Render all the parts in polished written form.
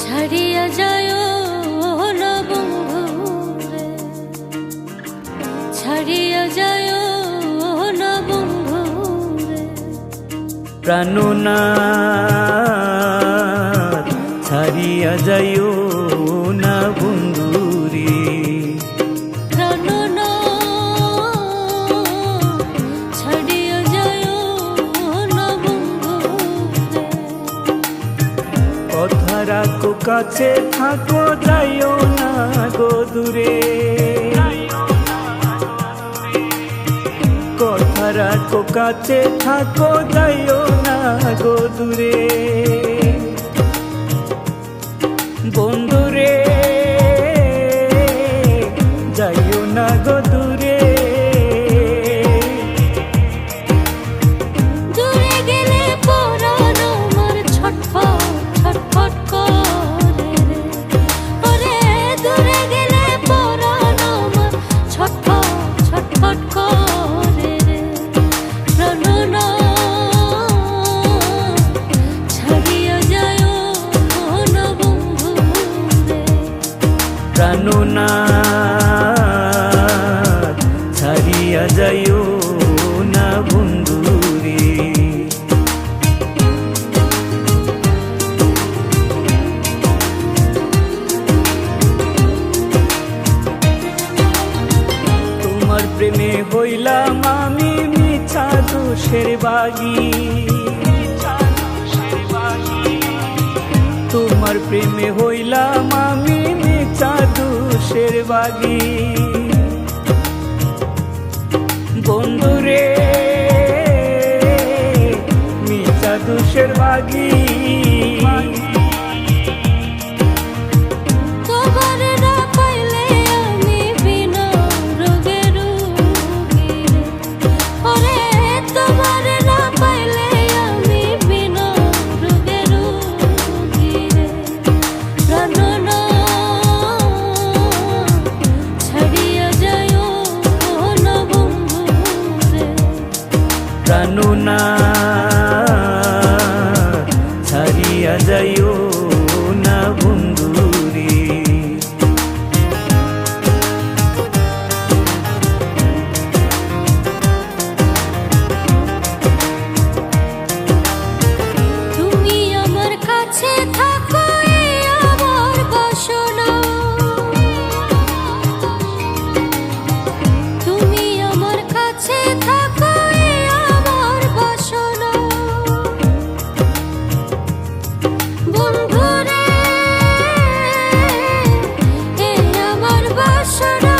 ছাড়িয়া যায় না বন্ধুরে, ছাড়িয়া যায় না বন্ধুরে, প্রাণনাথ ছাড়িয়া যাইও না বন্ধুরে, প্রাণনাথ ছাড়িয়া যায় না বন্ধুরে, কথা রাখো কাছে থাকো যাইও না গো দূরে, কথা রাখো কাছে থাকো যাইও না গো দূরে, বন্ধুরে যাইও না গো দূরে, দূরে গেলে পরাণ আমার ছটফট ছটফট করে রে, ওরে দূরে গেলে পরাণ আমার ছটফট ছটফট করে রে, প্রাণনাথ ছাড়িয়া যায় না বন্ধুরে, প্রাণনাথ ছাড়িয়া যাইও না বন্ধুরে, তোমার প্রেমে হইলাম আমি মিছা দোষের বাগী, তোমার প্রেমে হইলাম আমি মিছা দোষের বাগী, বন্ধুরে মিছা দোষের বাগী, তোমার না পাইলে আমি বিনা রোগে রোগী রে, ওরে তোমার না পাইলে আমি বিনা রোগে রোগী রে, প্রাণনাথ ছাড়িয়া যায় না বন্ধুরে, প্রাণনাথ ছাড়িয়া যাইও না বন্ধুরে, তুমি আমার কাছে থাকো এই আমার বাসনা, তুমি আমার কাছে থাকো এই আমার বাসনা, বন্ধুরে এই আমার বাসনা,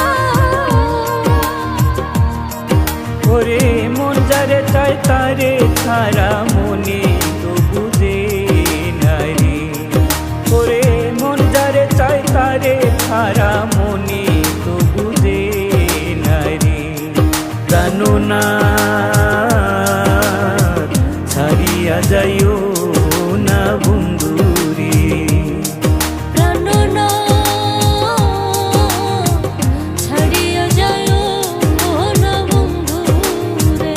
ওরে মন যারে চায় তারে ছাড়া মনে তো বুঝে নাই রে, ওরে মন যারে চায় তারে ছাড়া মনে তো বুঝে নাই রে, প্রাণনাথ ছাড়িয়া যাইও না বন্ধুরে, প্রাণনাথ ছাড়িয়া যায় না বন্ধুরে,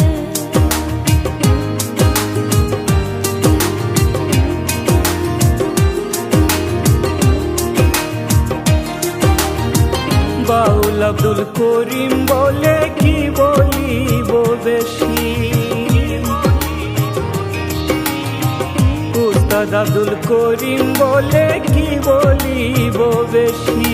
বাউল আব্দুল করিম বলে কি বলিব বেশি, উস্তাদ আব্দুল করিম বলে কি বলিব বেশি,